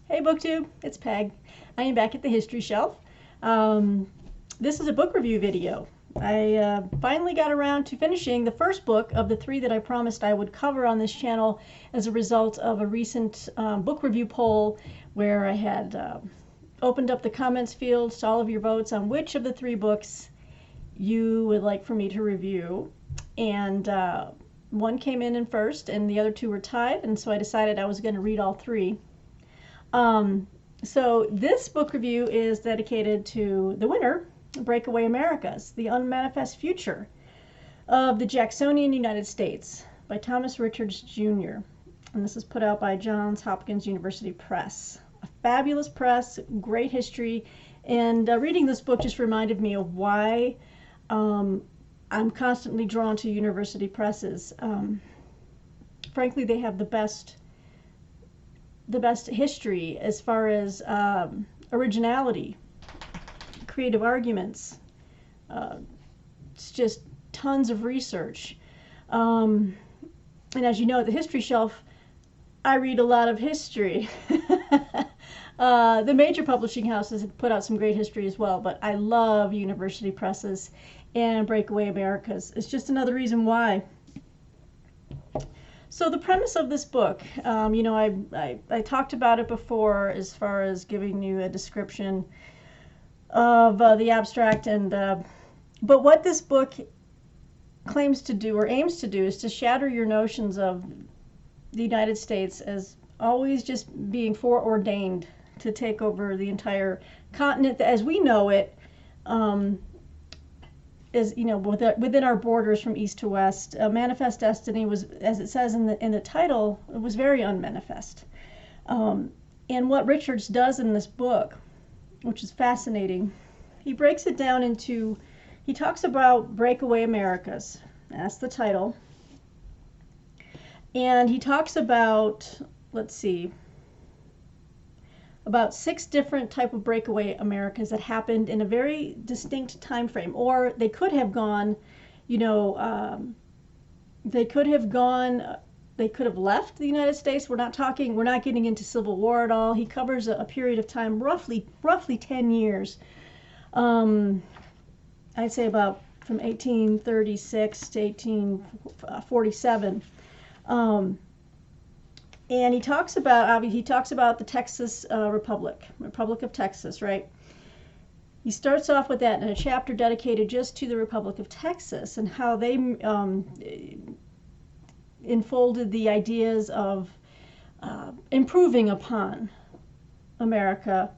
Hey BookTube, it's Peg. I am back at the History Shelf. This is a book review video. I finally got around to finishing the first book of the 3 that I promised I would cover on this channel as a result of a recent book review poll where I had opened up the comments field to all of your votes on which of the 3 books you would like for me to review. And one came in first and the other 2 were tied, and so I decided I was going to read all 3. So this book review is dedicated to the winner, Breakaway Americas, the Unmanifest Future of the Jacksonian United States by Thomas Richards Jr. And this is put out by Johns Hopkins University Press. A fabulous press, great history, and reading this book just reminded me of why I'm constantly drawn to university presses. Frankly, they have the best history as far as originality, creative arguments. It's just tons of research. And as you know, at the History Shelf, I read a lot of history. The major publishing houses have put out some great history as well, but I love university presses, and Breakaway Americas is just another reason why. So the premise of this book, you know, I talked about it before as far as giving you a description of the abstract, and but what this book claims to do or aims to do is to shatter your notions of the United States as always just being foreordained to take over the entire continent as we know it. Is, you know, within our borders from east to west. Manifest Destiny was, as it says in the title, it was very unmanifest. And what Richards does in this book, which is fascinating, he breaks it down into, he talks about Breakaway Americas, that's the title, and he talks about, let's see, about 6 different type of breakaway Americas that happened in a very distinct time frame. Or they could have gone, you know, they could have left the United States. We're not getting into Civil War at all. He covers a period of time, roughly 10 years. I'd say about from 1836 to 1847. And he talks about the Texas Republic of Texas, right? He starts off with that in a chapter dedicated just to the Republic of Texas and how they enfolded the ideas of improving upon America,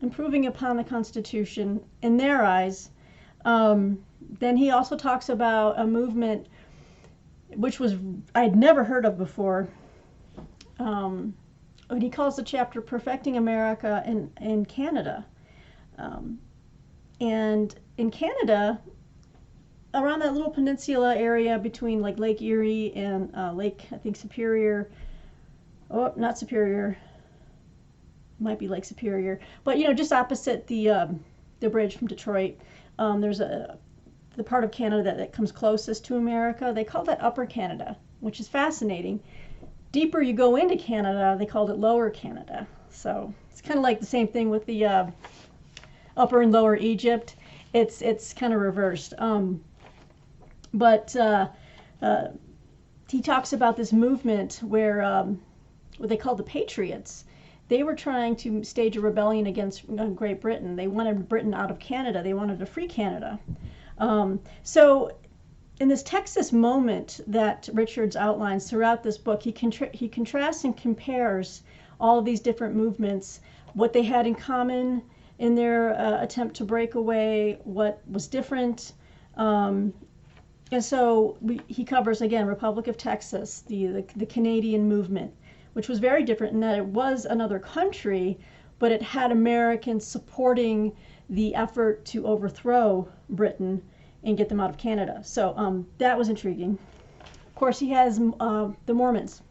improving upon the Constitution in their eyes. Then he also talks about a movement which I'd never heard of before. What he calls the chapter Perfecting America in Canada. And in Canada, around that little peninsula area between like Lake Erie and Lake, I think, Superior. Oh, not Superior. Might be Lake Superior. But, you know, just opposite the bridge from Detroit, there's the part of Canada that comes closest to America. They call that Upper Canada, which is fascinating. Deeper you go into Canada, they called it Lower Canada. So it's kind of like the same thing with the Upper and Lower Egypt. It's kind of reversed. But he talks about this movement where what they called the Patriots. They were trying to stage a rebellion against Great Britain. They wanted Britain out of Canada. They wanted to free Canada. So in this Texas moment that Richards outlines throughout this book, he contrasts and compares all of these different movements, what they had in common in their attempt to break away, what was different. And so he covers, again, Republic of Texas, the Canadian movement, which was very different in that it was another country, but it had Americans supporting the effort to overthrow Britain and get them out of Canada. So that was intriguing. Of course, he has the Mormons.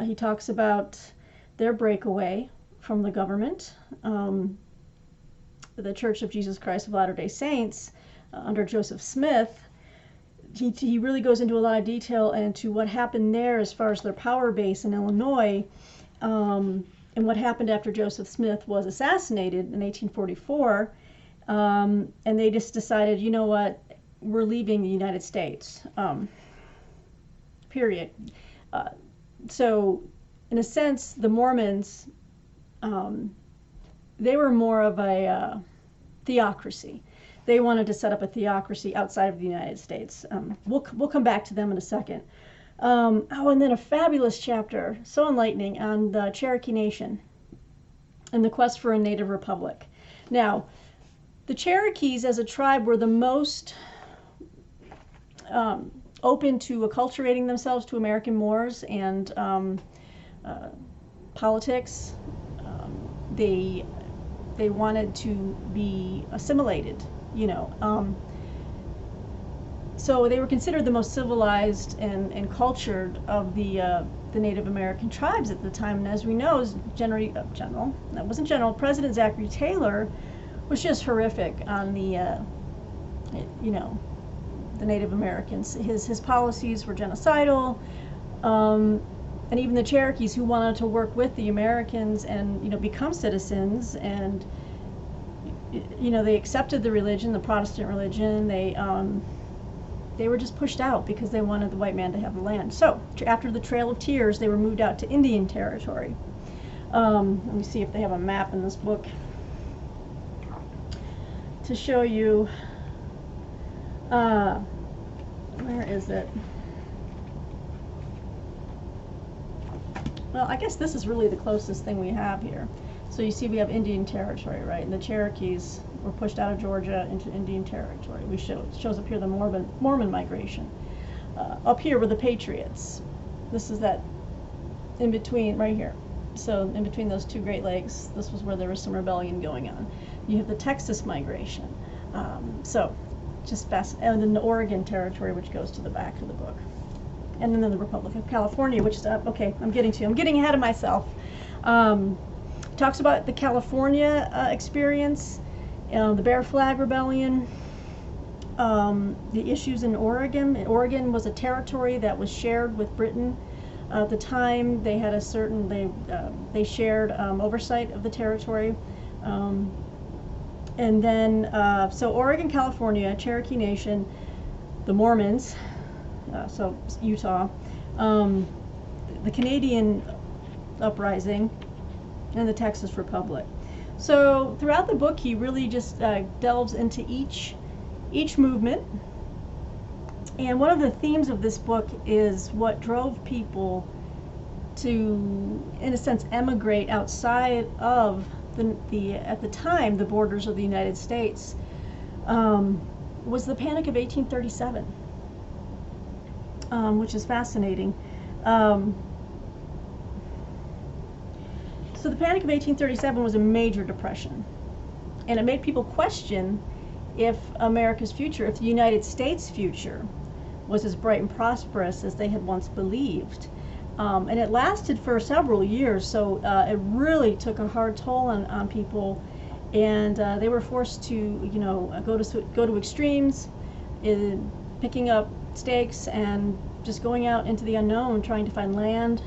He talks about their breakaway from the government, the Church of Jesus Christ of Latter-day Saints under Joseph Smith. He really goes into a lot of detail into what happened there as far as their power base in Illinois and what happened after Joseph Smith was assassinated in 1844, and they just decided, you know what, we're leaving the United States, period. So, in a sense, the Mormons, they were more of a theocracy. They wanted to set up a theocracy outside of the United States. We'll come back to them in a second. And then a fabulous chapter, so enlightening, on the Cherokee Nation and the quest for a native republic. Now, the Cherokees as a tribe were the most open to acculturating themselves to American mores and politics. They wanted to be assimilated, you know. So they were considered the most civilized and cultured of the Native American tribes at the time. And as we know, President Zachary Taylor was just horrific on the, you know, the Native Americans. His policies were genocidal, and even the Cherokees, who wanted to work with the Americans and, you know, become citizens, and, you know, they accepted the religion, the Protestant religion. They were just pushed out because they wanted the white man to have the land. So after the Trail of Tears, they were moved out to Indian Territory. Let me see if they have a map in this book to show you. Where is it? Well, I guess this is really the closest thing we have here. So you see we have Indian Territory, right? And the Cherokees were pushed out of Georgia into Indian Territory. It shows up here the Mormon migration. Up here were the Patriots. This is that in between, right here. So in between those two Great Lakes, this was where there was some rebellion going on. You have the Texas migration. So just fast, and then the Oregon Territory, which goes to the back of the book. And then the Republic of California, which is, okay, I'm getting ahead of myself. Talks about the California experience, the Bear Flag Rebellion, the issues in Oregon. Oregon was a territory that was shared with Britain. At the time, they had they shared oversight of the territory. And then, so Oregon, California, Cherokee Nation, the Mormons, so Utah, the Canadian uprising, and the Texas Republic. So throughout the book, he really just delves into each movement. And one of the themes of this book is what drove people to, in a sense, emigrate outside of at the time, the borders of the United States, was the Panic of 1837, which is fascinating. So the Panic of 1837 was a major depression, and it made people question if America's future, if the United States' future, was as bright and prosperous as they had once believed. And it lasted for several years, so it really took a hard toll on people, and they were forced to, you know, go to extremes, picking up stakes and just going out into the unknown, trying to find land,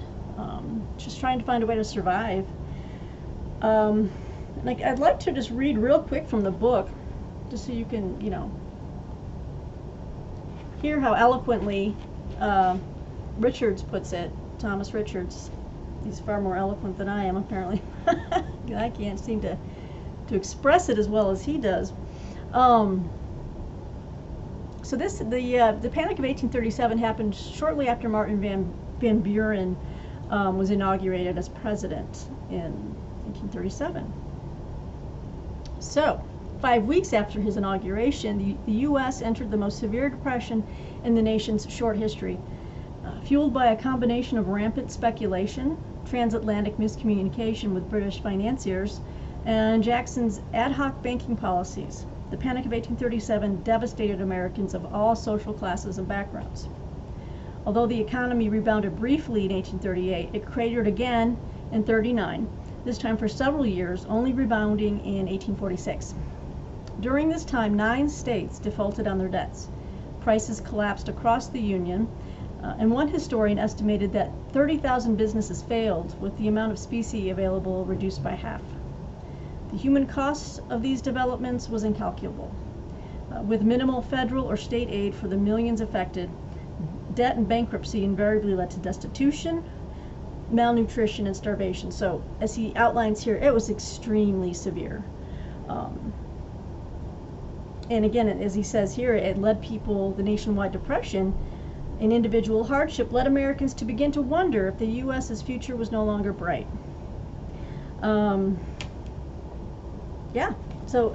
just trying to find a way to survive. Like, I'd like to just read real quick from the book, just so you can, you know, hear how eloquently Richards puts it. Thomas Richards. He's far more eloquent than I am, apparently. I can't seem to express it as well as he does. So the Panic of 1837 happened shortly after Martin Van Buren was inaugurated as president in 1837. So 5 weeks after his inauguration, the U.S. entered the most severe depression in the nation's short history. Fueled by a combination of rampant speculation, transatlantic miscommunication with British financiers, and Jackson's ad hoc banking policies, the Panic of 1837 devastated Americans of all social classes and backgrounds. Although the economy rebounded briefly in 1838, it cratered again in 1839, this time for several years, only rebounding in 1846. During this time, 9 states defaulted on their debts. Prices collapsed across the Union. And one historian estimated that 30,000 businesses failed, with the amount of specie available reduced by half. The human cost of these developments was incalculable. With minimal federal or state aid for the millions affected, debt and bankruptcy invariably led to destitution, malnutrition, and starvation. So, as he outlines here, it was extremely severe. And again, as he says here, it led people, the nationwide depression and individual hardship led Americans to begin to wonder if the U.S.'s future was no longer bright. Yeah, so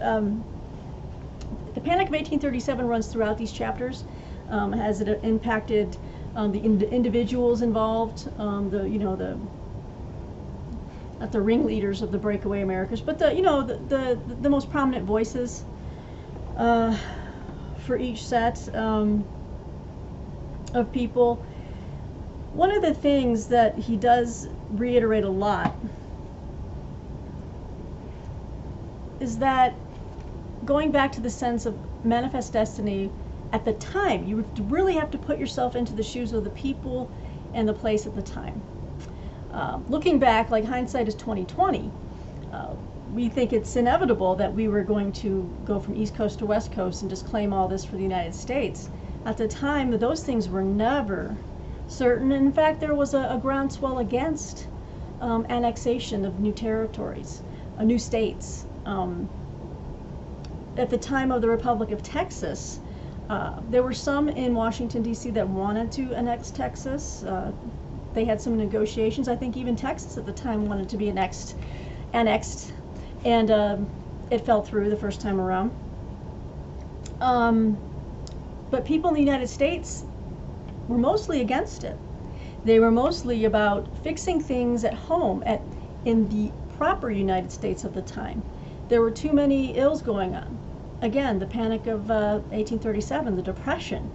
the Panic of 1837 runs throughout these chapters. Has it impacted the individuals involved, not the ringleaders of the breakaway Americas, but the most prominent voices for each set of people. One of the things that he does reiterate a lot is that, going back to the sense of manifest destiny, at the time, you really have to put yourself into the shoes of the people and the place at the time. Looking back, like hindsight is 2020, we think it's inevitable that we were going to go from East Coast to West Coast and just claim all this for the United States. At the time, those things were never certain. In fact, there was a groundswell against annexation of new territories, new states. At the time of the Republic of Texas, there were some in Washington, D.C. that wanted to annex Texas. They had some negotiations. I think even Texas at the time wanted to be annexed, and it fell through the first time around. But people in the United States were mostly against it. They were mostly about fixing things at home, in the proper United States of the time. There were too many ills going on. Again, the Panic of 1837, the Depression.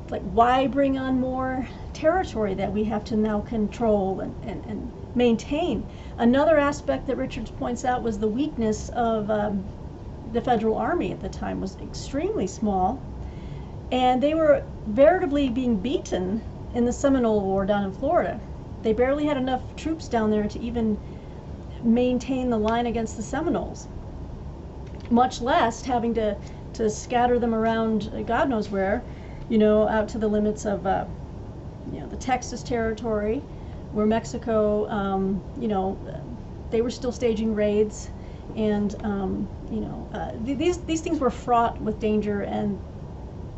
Like, why bring on more territory that we have to now control and maintain? Another aspect that Richards points out was the weakness of the Federal Army at the time was extremely small, and they were veritably being beaten in the Seminole War down in Florida. They barely had enough troops down there to even maintain the line against the Seminoles, much less having to scatter them around God knows where, out to the limits of the Texas territory, where Mexico, they were still staging raids, and these things were fraught with danger, and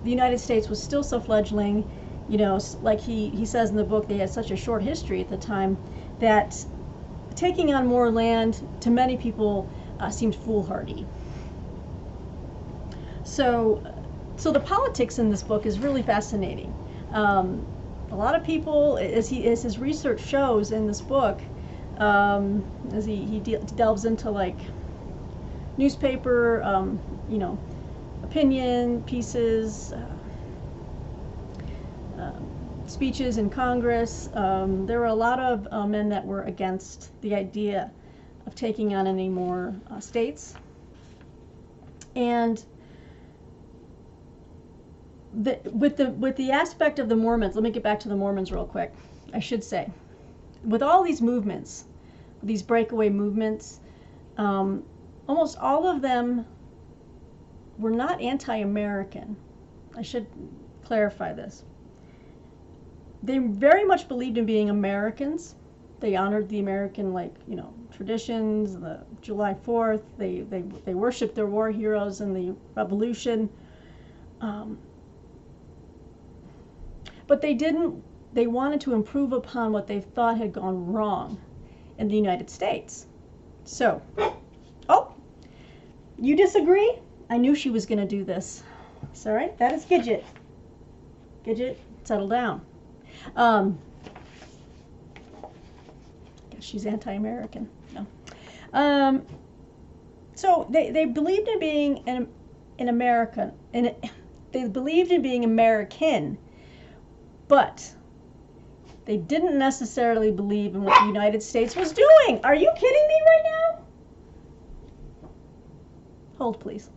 the United States was still so fledgling. Like he says in the book, they had such a short history at the time that taking on more land to many people seemed foolhardy. So the politics in this book is really fascinating. A lot of people, as his research shows in this book, as he delves into like newspaper, opinion pieces, speeches in Congress, there were a lot of men that were against the idea of taking on any more states. And with the aspect of the Mormons, let me get back to the Mormons real quick. I should say, with all these movements, these breakaway movements, almost all of them were not anti-American. I should clarify this. They very much believed in being Americans. They honored the American, traditions, the July 4th. They worshiped their war heroes in the Revolution. But they wanted to improve upon what they thought had gone wrong in the United States. So, you disagree? I knew she was going to do this. It's all right. That is Gidget. Gidget, settle down. Guess she's anti-American. No. So they believed in being an American, and they believed in being American, but they didn't necessarily believe in what the United States was doing. Are you kidding me right now? Hold, please.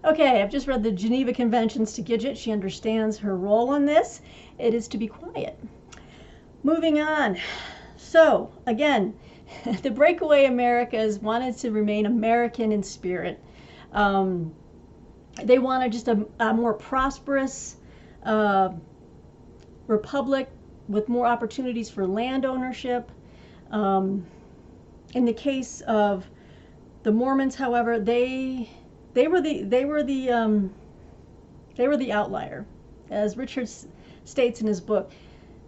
Okay, I've just read the Geneva Conventions to Gidget. She understands her role in this. It is to be quiet. Moving on. So, again, the breakaway Americas wanted to remain American in spirit. They wanted just a more prosperous republic with more opportunities for land ownership. In the case of the Mormons, however, they were the outlier. As Richard states in his book,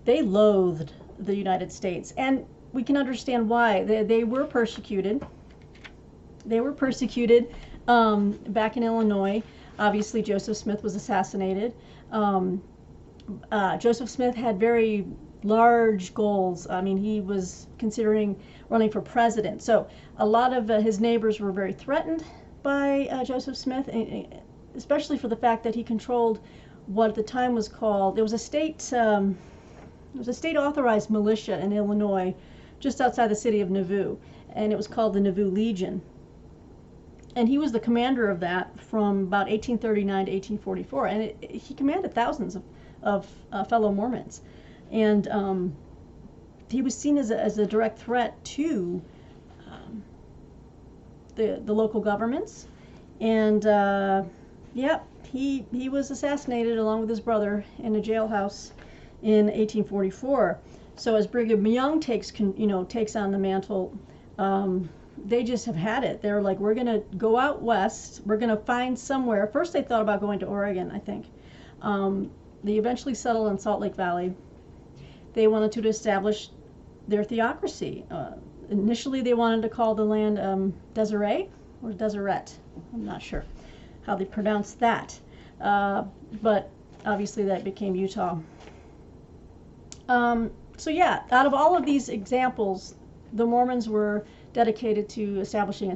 they loathed the United States, and we can understand why. They were persecuted. They were persecuted back in Illinois. Obviously, Joseph Smith was assassinated. Joseph Smith had very large goals. I mean, he was considering running for president. So a lot of his neighbors were very threatened by Joseph Smith, especially for the fact that he controlled what at the time was called, there was a state authorized militia in Illinois just outside the city of Nauvoo, and it was called the Nauvoo Legion. And he was the commander of that from about 1839 to 1844, and he commanded thousands of fellow Mormons. And he was seen as a direct threat to the local governments. And he was assassinated along with his brother in a jailhouse in 1844. So as Brigham Young takes on the mantle, they just have had it. They're like, we're going to go out west. We're going to find somewhere. First they thought about going to Oregon, I think. They eventually settled in Salt Lake Valley. They wanted to establish their theocracy. Initially they wanted to call the land Deseret or Deseret. I'm not sure how they pronounced that. But obviously that became Utah. So yeah, out of all of these examples, the Mormons were dedicated to establishing a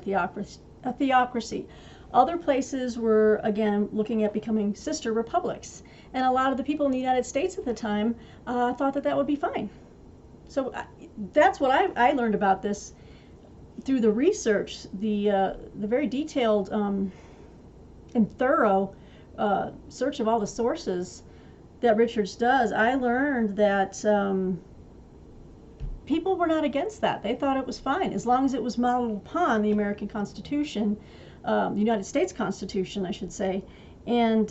theocracy. Other places were, again, looking at becoming sister republics. And a lot of the people in the United States at the time thought that would be fine. So that's what I learned about this through the research, the very detailed and thorough search of all the sources that Richards does. I learned that people were not against that. They thought it was fine as long as it was modeled upon the American Constitution, the United States Constitution, I should say, and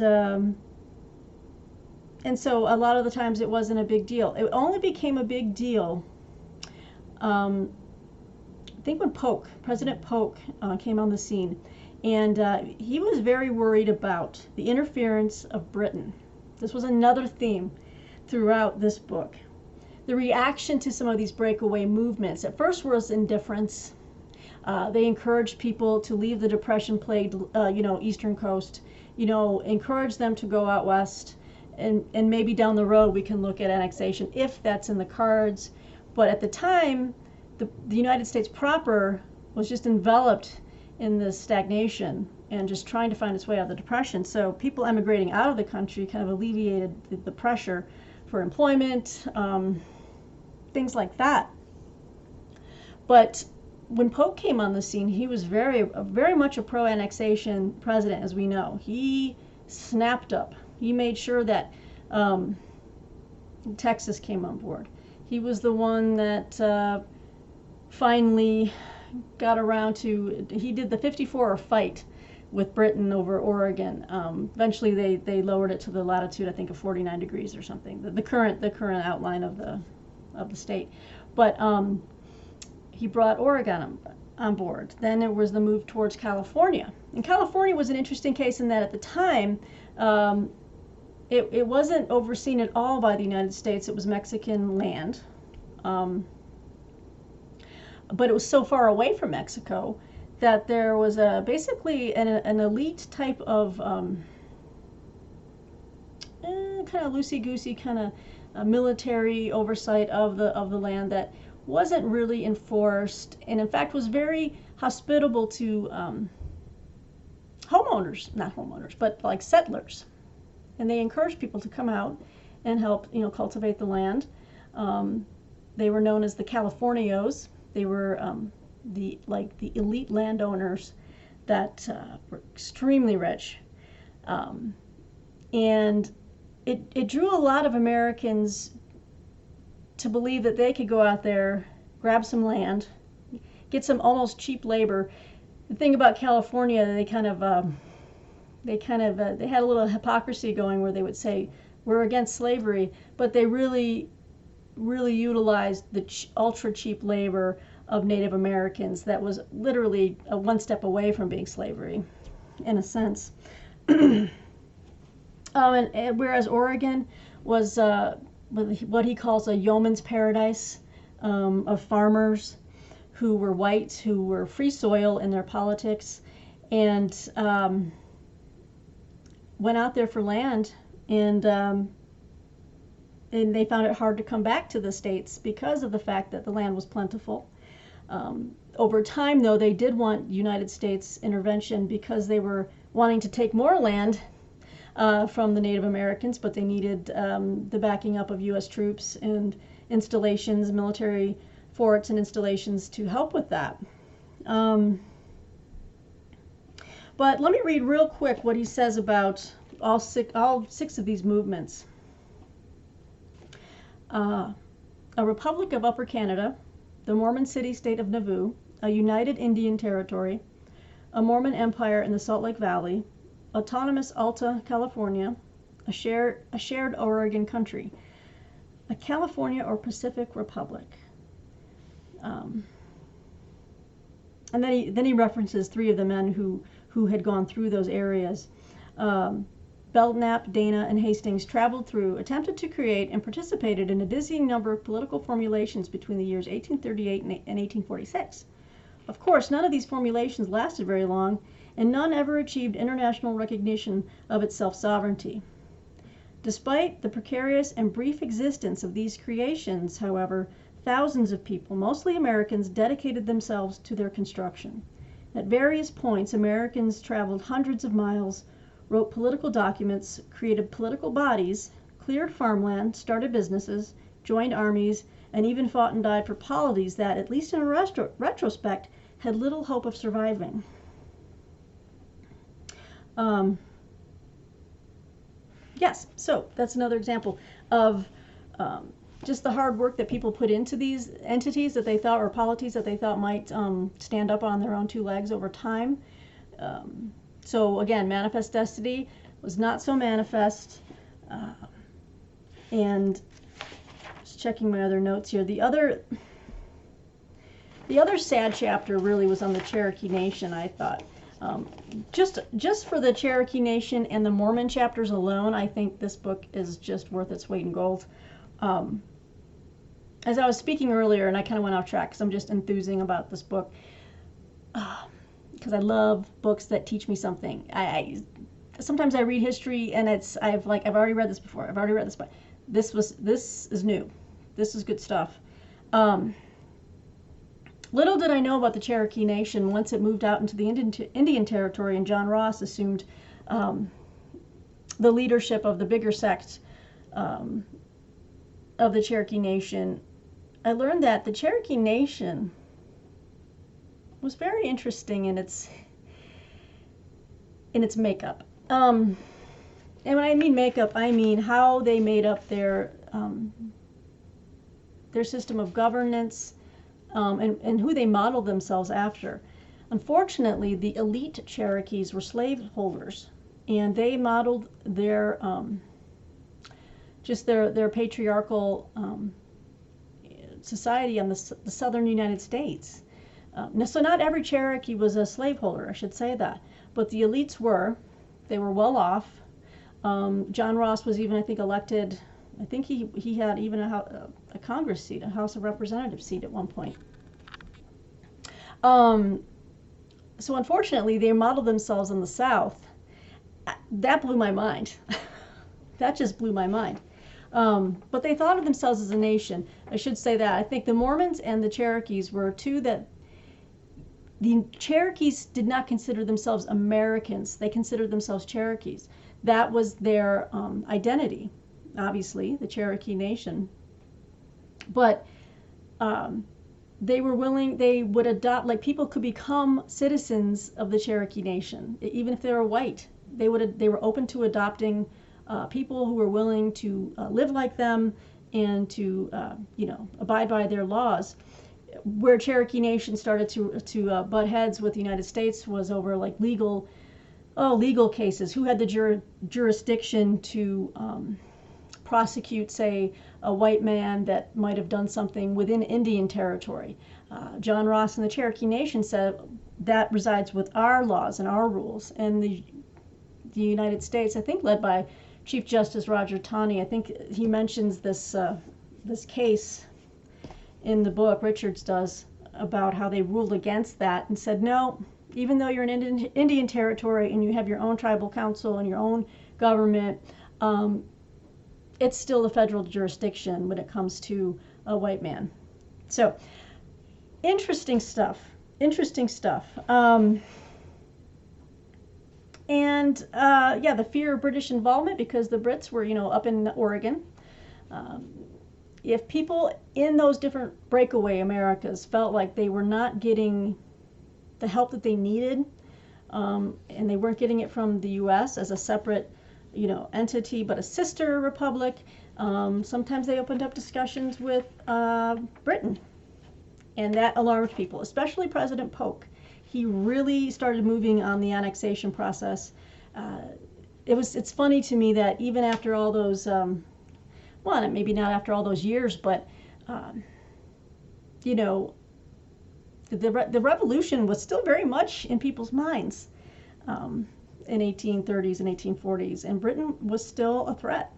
so a lot of the times it wasn't a big deal. It only became a big deal, I think, when President Polk came on the scene, and he was very worried about the interference of Britain. This was another theme throughout this book. The reaction to some of these breakaway movements at first was indifference. They encouraged people to leave the depression-plagued, eastern coast. Encourage them to go out west, and maybe down the road we can look at annexation if that's in the cards. But at the time, the United States proper was just enveloped in this stagnation and just trying to find its way out of the depression. So people emigrating out of the country kind of alleviated the pressure for employment, things like that. But when Polk came on the scene, he was very much a pro-annexation president, as we know. He snapped up. He made sure that Texas came on board. He was the one that finally got around to, he did the 54 fight with Britain over Oregon. Eventually they lowered it to the latitude, I think, of 49 degrees or something, the current outline of the state. But he brought Oregon on board. Then there was the move towards California. And California was an interesting case in that at the time, it wasn't overseen at all by the United States. It was Mexican land. But it was so far away from Mexico that there was basically an elite type of kind of loosey-goosey kind of military oversight of the land that wasn't really enforced, and in fact was very hospitable to not homeowners, but like settlers. And they encouraged people to come out and help, cultivate the land. They were known as the Californios. They were the elite landowners that were extremely rich. And it drew a lot of Americans to believe that they could go out there, grab some land, get some almost cheap labor. The thing about California, they had a little hypocrisy going where they would say we're against slavery, but they really utilized the ultra cheap labor of Native Americans that was literally one step away from being slavery, in a sense. And whereas Oregon was what he calls a yeoman's paradise of farmers who were white, who were free soil in their politics, and went out there for land, and they found it hard to come back to the States because of the fact that the land was plentiful. Over time, though, they did want United States intervention because they were wanting to take more land from the Native Americans, but they needed the backing up of U.S. troops and installations, military forts and installations to help with that. But let me read real quick what he says about all six of these movements. A Republic of Upper Canada, the Mormon city-state of Nauvoo, a united Indian territory, a Mormon empire in the Salt Lake Valley, autonomous Alta California, a shared Oregon country, a California or Pacific Republic. And then he references three of the men who had gone through those areas. Belknap, Dana, and Hastings traveled through, attempted to create, and participated in a dizzying number of political formulations between the years 1838 and 1846. Of course, none of these formulations lasted very long, and none ever achieved international recognition of its self-sovereignty. Despite the precarious and brief existence of these creations, however, thousands of people, mostly Americans, dedicated themselves to their construction. At various points, Americans traveled hundreds of miles, wrote political documents, created political bodies, cleared farmland, started businesses, joined armies, and even fought and died for polities that, at least in retrospect, had little hope of surviving. Yes, so that's another example of just the hard work that people put into these entities that they thought, or polities that they thought might stand up on their own two legs over time. So again, manifest destiny was not so manifest. And just checking my other notes here. The other sad chapter really was on the Cherokee Nation, I thought. Just for the Cherokee Nation and the Mormon chapters alone, I think this book is just worth its weight in gold. As I was speaking earlier, and I kind of went off track because I'm just enthusing about this book, because I love books that teach me something. Sometimes I read history and I've already read this before. I've already read this, but this is new. This is good stuff. Little did I know about the Cherokee Nation once it moved out into the Indian Territory and John Ross assumed the leadership of the bigger sect of the Cherokee Nation. I learned that the Cherokee Nation was very interesting in its makeup. And when I mean makeup, I mean how they made up their system of governance, and who they modeled themselves after. Unfortunately, the elite Cherokees were slaveholders, and they modeled their their patriarchal society on the southern United States. So not every Cherokee was a slaveholder, I should say that, but the elites were. They were well off. John Ross was even, I think, elected. I think he had even a Congress seat, a House of Representatives seat at one point. So unfortunately, they modeled themselves in the South. That blew my mind. That just blew my mind. But they thought of themselves as a nation. I should say that. I think the Mormons and the Cherokees were two that the Cherokees did not consider themselves Americans. They considered themselves Cherokees. That was their identity, obviously, the Cherokee Nation. But they were willing, they would adopt, like people could become citizens of the Cherokee Nation, even if they were white. they were open to adopting people who were willing to live like them and to abide by their laws. Where Cherokee Nation started to butt heads with the United States was over like legal cases. Who had the jurisdiction to prosecute, say, a white man that might have done something within Indian territory? John Ross and the Cherokee Nation said that resides with our laws and our rules. And the United States, I think led by Chief Justice Roger Taney, I think he mentions this case in the book, Richards does, about how they ruled against that and said, no, even though you're in Indian territory and you have your own tribal council and your own government, it's still the federal jurisdiction when it comes to a white man. So, interesting stuff. The fear of British involvement because the Brits were, up in Oregon. If people in those different breakaway Americas felt like they were not getting the help that they needed, and they weren't getting it from the U.S. as a separate, entity, but a sister republic, sometimes they opened up discussions with Britain, and that alarmed people, especially President Polk. He really started moving on the annexation process. It's funny to me that even after all those well, maybe not after all those years, but the revolution was still very much in people's minds in 1830s and 1840s, and Britain was still a threat.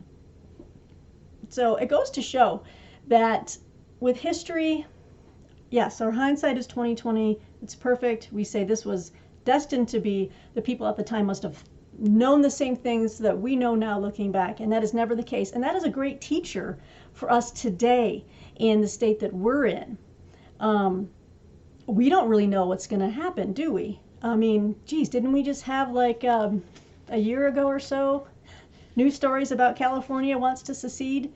So it goes to show that with history, yes, our hindsight is 20/20. It's perfect. We say this was destined to be. The people at the time must have known the same things that we know now looking back, and that is never the case. And that is a great teacher for us today in the state that we're in. We don't really know what's going to happen, do we? I mean, geez, didn't we just have like a year ago or so news stories about California wants to secede?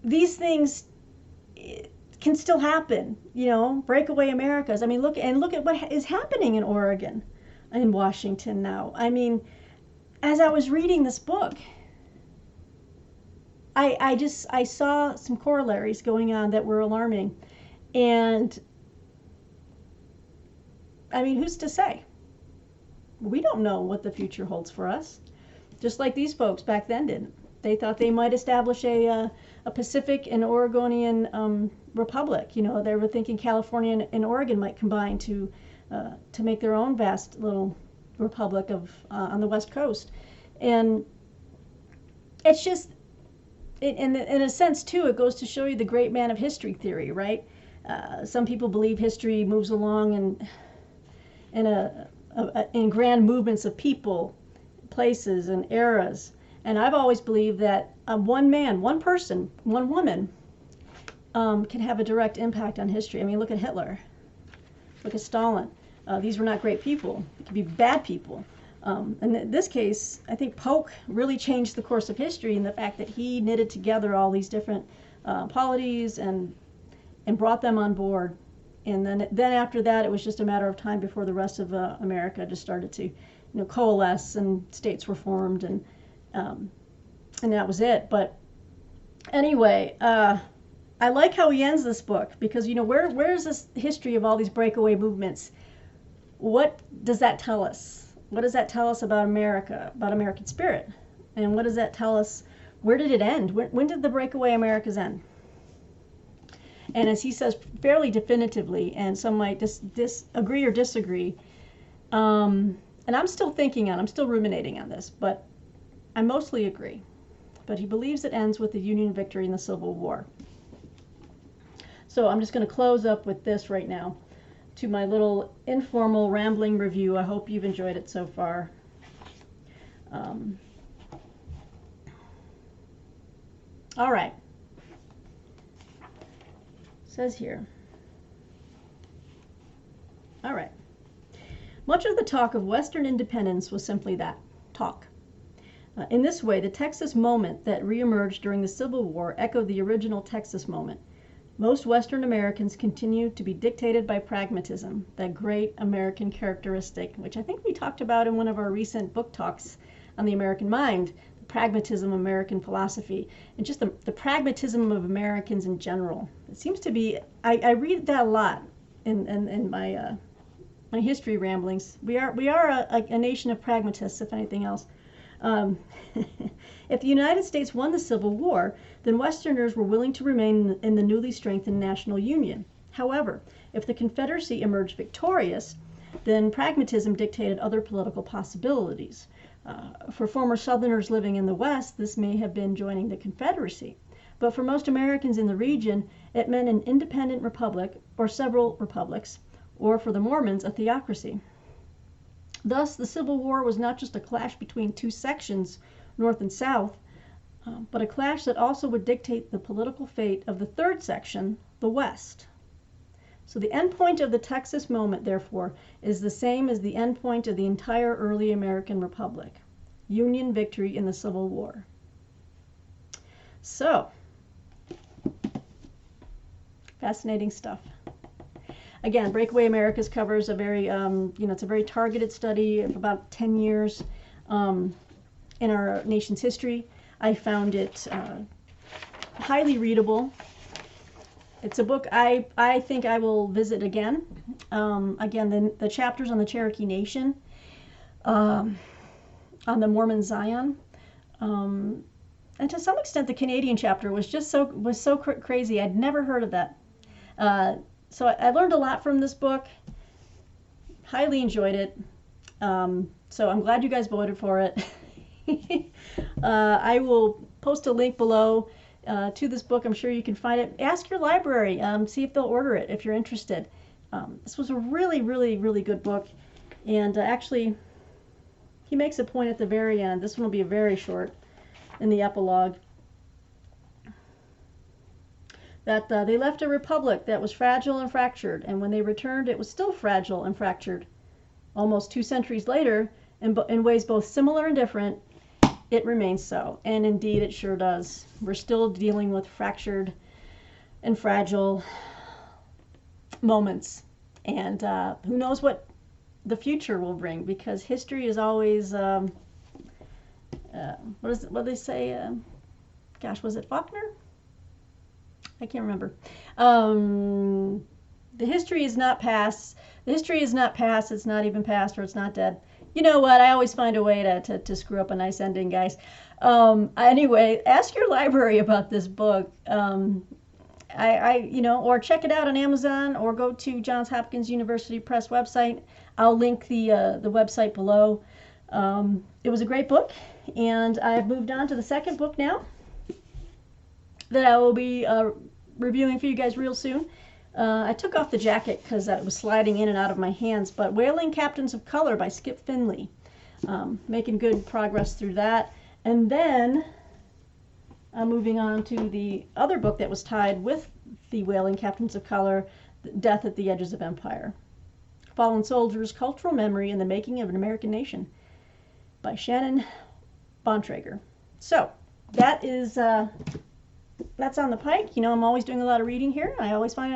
These things can still happen, breakaway Americas. I mean, look at what is happening in Oregon, in Washington now. I mean, as I was reading this book, I saw some corollaries going on that were alarming. And I mean, who's to say? We don't know what the future holds for us. Just like these folks back then didn't. They thought they might establish a Pacific and Oregonian republic. They were thinking California and Oregon might combine to make their own vast little republic on the West Coast. And it's just, in a sense too, it goes to show you the great man of history theory, right? Some people believe history moves along in grand movements of people, places, and eras. And I've always believed that one man, one person, one woman can have a direct impact on history. I mean, look at Hitler. Look at Stalin. These were not great people. They could be bad people. And in this case, I think Polk really changed the course of history in the fact that he knitted together all these different polities and brought them on board. And then after that, it was just a matter of time before the rest of America just started to, coalesce, and states were formed, and that was it. But anyway, I like how he ends this book because, where's this history of all these breakaway movements? What does that tell us? What does that tell us about America, about American spirit? And what does that tell us? Where did it end? When did the breakaway Americas end? And as he says fairly definitively, and some might agree or disagree, and I'm still ruminating on this, but I mostly agree. But he believes it ends with the Union victory in the Civil War. So I'm just going to close up with this right now to my little informal rambling review. I hope you've enjoyed it so far. All right. It says here. All right. Much of the talk of Western independence was simply that, talk. In this way, the Texas moment that reemerged during the Civil War echoed the original Texas moment. Most Western Americans continue to be dictated by pragmatism, that great American characteristic, which I think we talked about in one of our recent book talks on the American mind, the pragmatism of American philosophy, and just the pragmatism of Americans in general. It seems to be, I read that a lot in my history ramblings. We are a nation of pragmatists, if anything else. If the United States won the Civil War, then Westerners were willing to remain in the newly strengthened national union. However, if the Confederacy emerged victorious, then pragmatism dictated other political possibilities. For former Southerners living in the West, this may have been joining the Confederacy. But for most Americans in the region, it meant an independent republic or several republics, or for the Mormons, a theocracy. Thus, the Civil War was not just a clash between two sections, North and South, but a clash that also would dictate the political fate of the third section, the West. So the end point of the Texas moment, therefore, is the same as the end point of the entire early American Republic, Union victory in the Civil War. So, fascinating stuff. Again, Breakaway Americas covers a very, it's a very targeted study of about 10 years in our nation's history. I found it highly readable. It's a book I think I will visit again. Again, the chapters on the Cherokee Nation, on the Mormon Zion, and to some extent the Canadian chapter was just so crazy. I'd never heard of that. So I learned a lot from this book. Highly enjoyed it. So I'm glad you guys voted for it. I will post a link below to this book. I'm sure you can find it. Ask your library. See if they'll order it if you're interested. This was a really, really, really good book. And actually, he makes a point at the very end. This one will be very short in the epilogue. That they left a republic that was fragile and fractured, and when they returned, it was still fragile and fractured. Almost 2 centuries later, in ways both similar and different, it remains so. And indeed, it sure does. We're still dealing with fractured and fragile moments. And who knows what the future will bring, because history is always, what do they say? Gosh, was it Faulkner? I can't remember. The history is not past. The history is not past. It's not even past, or it's not dead. You know what? I always find a way to screw up a nice ending, guys. Anyway, ask your library about this book. Or check it out on Amazon, or go to Johns Hopkins University Press website. I'll link the website below. It was a great book, and I've moved on to the second book now that I will be reviewing for you guys real soon. I took off the jacket because it was sliding in and out of my hands, but Whaling Captains of Color by Skip Finley. Making good progress through that. And then I'm moving on to the other book that was tied with the Whaling Captains of Color, Death at the Edges of Empire. Fallen Soldiers, Cultural Memory and the Making of an American Nation by Shannon Bontrager. So, that is... that's on the pike. You know, I'm always doing a lot of reading here. I always find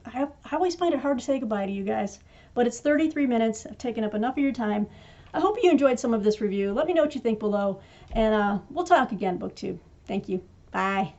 I always find it hard to say goodbye to you guys. But it's 33 minutes. I've taken up enough of your time. I hope you enjoyed some of this review. Let me know what you think below. And we'll talk again, BookTube. Thank you. Bye.